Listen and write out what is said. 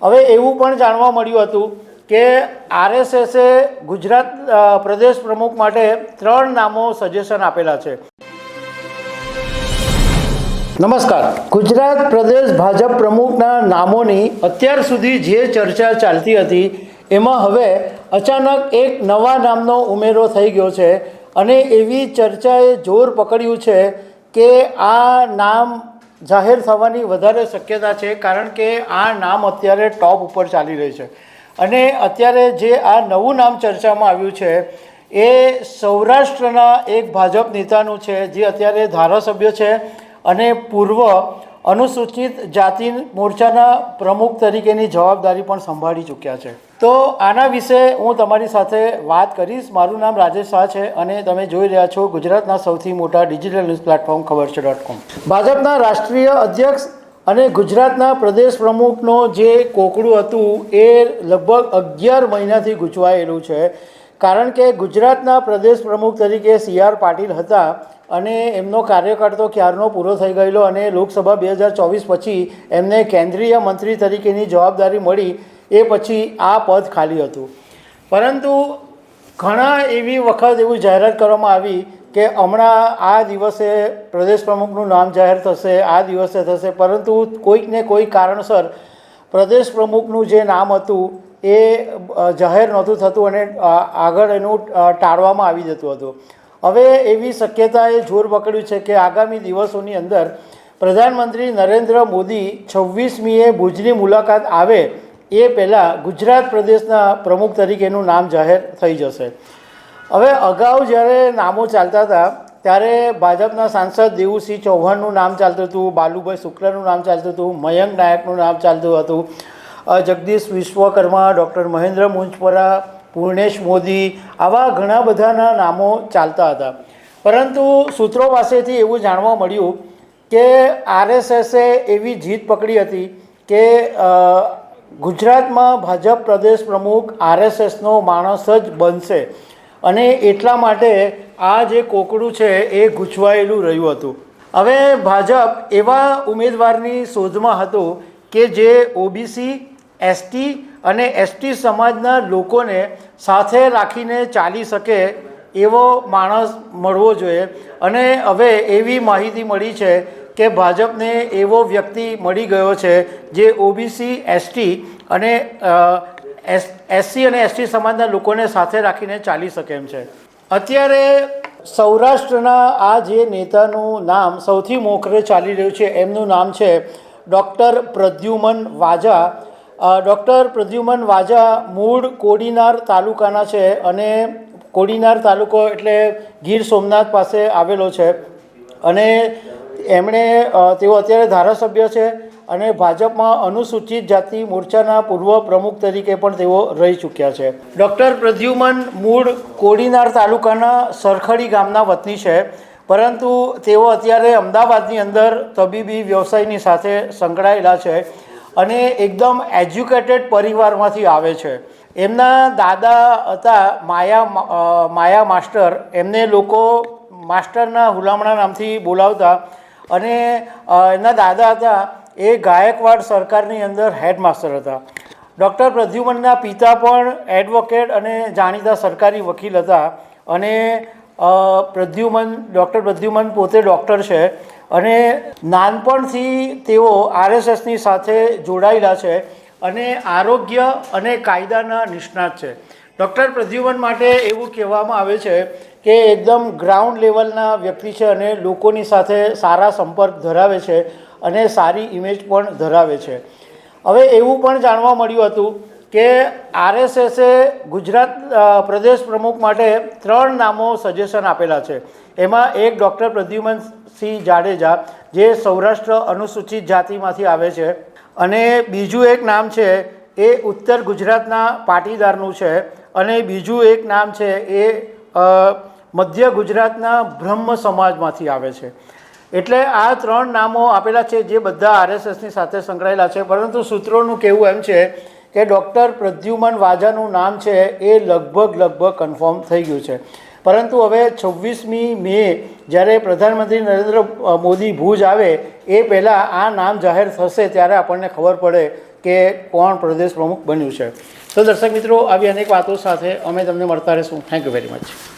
હવે એવું પણ જાણવા મળ્યું હતું કે આરએસએસે ગુજરાત પ્રદેશ પ્રમુખ માટે 3 નામો સજેશન આપેલા છે। નમસ્કાર। ગુજરાત પ્રદેશ ભાજપ પ્રમુખના નામોની અત્યાર સુધી જે ચર્ચા ચાલતી હતી એમાં હવે અચાનક એક નવા નામનો ઉમેરો થઈ ગયો છે અને એવી ચર્ચાએ જોર પકડ્યું છે કે આ નામ જાહેર થવાની વધારે શક્યતા છે, કારણ કે આ નામ અત્યારે ટોપ ઉપર ચાલી રહી છે। અને અત્યારે જે આ નવું નામ ચર્ચામાં આવ્યું છે એ સૌરાષ્ટ્રના એક ભાજપ નેતાનું છે, જે અત્યારે ધારાસભ્ય છે અને પૂર્વ અનુસૂચિત જાતિ મોરચાના પ્રમુખ તરીકેની જવાબદારી પણ સંભાળી ચૂક્યા છે। તો આના વિશે હું તમારી સાથે વાત કરીશ। મારું નામ રાજેશ શાહ છે અને તમે જોઈ રહ્યા છો ગુજરાતના સૌથી મોટા ડિજિટલ ન્યૂઝ પ્લેટફોર્મ ખબરછે.com। ભાજપના રાષ્ટ્રીય અધ્યક્ષ અને ગુજરાતના પ્રદેશ પ્રમુખનો જે કોકડું હતું એ લગભગ 11 મહિનાથી ગૂંચવાયેલું છે, કારણ કે ગુજરાતના પ્રદેશ પ્રમુખ તરીકે CR પાટીલ હતા અને એમનો કાર્યકાળ તો ક્યારનો પૂરો થઈ ગયેલો અને લોકસભા 2024 પછી એમને કેન્દ્રીય મંત્રી તરીકેની જવાબદારી મળી એ પછી આ પદ ખાલી હતું। પરંતુ ઘણા એવી વખત એવું જાહેરાત કરવામાં આવી કે હમણાં આ દિવસે પ્રદેશ પ્રમુખનું નામ જાહેર થશે, આ દિવસે થશે, પરંતુ કોઈકને કોઈ કારણસર પ્રદેશ પ્રમુખનું જે નામ હતું એ જાહેર નહોતું થતું અને આગળ એનું ટાળવામાં આવી જતું હતું। હવે એવી શક્યતાએ જોર પકડ્યું છે કે આગામી દિવસોની અંદર પ્રધાનમંત્રી નરેન્દ્ર મોદી 26મીએ ભુજની મુલાકાત આવે એ પહેલાં ગુજરાત પ્રદેશના પ્રમુખ તરીકેનું નામ જાહેર થઈ જશે। હવે અગાઉ જ્યારે નામો ચાલતા હતા ત્યારે ભાજપના સાંસદ દેવુસિંહ ચૌહાણનું નામ ચાલતું હતું, બાલુભાઈ શુક્લનું નામ ચાલતું હતું, મયંક નાયકનું નામ ચાલતું હતું, જગદીશ વિશ્વકર્મા, ડૉક્ટર મહેન્દ્ર મુંજપરા, પૂર્ણેશ મોદી, આવા ઘણા બધાના નામો ચાલતા હતા। પરંતુ સૂત્રો પાસેથી એવું જાણવા મળ્યું કે આરએસએસે એવી જીત પકડી હતી કે ગુજરાતમાં ભાજપ પ્રદેશ પ્રમુખ આરએસએસનો માણસ જ બનશે અને એટલા માટે આ જે કોકડું છે એ ગૂંચવાયેલું રહ્યું હતું। હવે ભાજપ એવા ઉમેદવારની શોધમાં હતું કે જે ઓબીસી, એસટી અને એસટી સમાજના લોકોને સાથે રાખીને ચાલી શકે એવો માણસ મળવો જોઈએ અને હવે એવી માહિતી મળી છે કે ભાજપને એવો વ્યક્તિ મળી ગયો છે જે ઓબીસી, એસટી અને એસસી અને એસટી સમાજના લોકોને સાથે રાખીને ચાલી શકે એમ છે। અત્યારે સૌરાષ્ટ્રના આ જે નેતાનું નામ સૌથી મોખરે ચાલી રહ્યું છે એમનું નામ છે ડૉક્ટર પ્રદ્યુમન વાજા। ડૉક્ટર પ્રદ્યુમન વાજા મૂળ કોડીનાર તાલુકાના છે અને કોડીનાર તાલુકો એટલે ગીર સોમનાથ પાસે આવેલો છે અને તેઓ અત્યારે ધારાસભ્ય છે અને ભાજપમાં અનુસૂચિત જાતિ મોરચાના પૂર્વ પ્રમુખ તરીકે પણ તેઓ રહી ચૂક્યા છે। ડૉક્ટર પ્રદ્યુમન મૂળ કોડીનાર તાલુકાના સરખડી ગામના વતની છે, પરંતુ તેઓ અત્યારે અમદાવાદની અંદર તબીબી વ્યવસાયની સાથે સંકળાયેલા છે અને એકદમ એજ્યુકેટેડ પરિવારમાંથી આવે છે। એમના દાદા હતા માયા માસ્ટર, એમને લોકો માસ્ટરના હુલામણા નામથી બોલાવતા અને એમના દાદા હતા એ ગાયકવાડ સરકારની અંદર હેડમાસ્ટર હતા। ડૉક્ટર પ્રદ્યુમનના પિતા પણ એડવોકેટ અને જાણીતા સરકારી વકીલ હતા અને ડૉક્ટર પ્રદ્યુમન પોતે ડૉક્ટર છે અને નાનપણથી તેઓ આરએસએસની સાથે જોડાયેલા છે અને આરોગ્ય અને કાયદાના નિષ્ણાત છે। ડૉક્ટર પ્રદ્યુમન માટે એવું કહેવામાં આવે છે કે એકદમ ગ્રાઉન્ડ લેવલના વ્યક્તિ છે અને લોકોની સાથે સારા સંપર્ક ધરાવે છે અને સારી ઇમેજ પણ ધરાવે છે। હવે એવું પણ જાણવા મળ્યું હતું કે આરએસએસે ગુજરાત પ્રદેશ પ્રમુખ માટે 3 નામો સજેશન આપેલા છે। એમાં એક ડૉક્ટર પ્રદ્યુમનસિંહ જાડેજા, જે સૌરાષ્ટ્ર અનુસૂચિત જાતિમાંથી આવે છે, અને બીજું એક નામ છે એ ઉત્તર ગુજરાતના પાટીદારનું છે અને બીજું એક નામ છે એ મધ્ય ગુજરાતના બ્રહ્મ સમાજમાંથી આવે છે। એટલે આ 3 નામો આપેલા છે જે બધા આરએસએસની સાથે સંકળાયેલા છે, પરંતુ સૂત્રોનું કહેવું એમ છે કે ડૉક્ટર પ્રદ્યુમન વાજાનું નામ છે એ લગભગ કન્ફર્મ થઈ ગયું છે। પરંતુ હવે 26મી મે જ્યારે પ્રધાનમંત્રી નરેન્દ્ર મોદી ભુજ આવે એ પહેલાં આ નામ જાહેર થશે ત્યારે આપણને ખબર પડે કે કોણ પ્રદેશ પ્રમુખ બન્યું છે. તો દર્શક મિત્રો, આવી અનેક વાતો સાથે અમે તમને મળતા રહીશું. Thank you very much.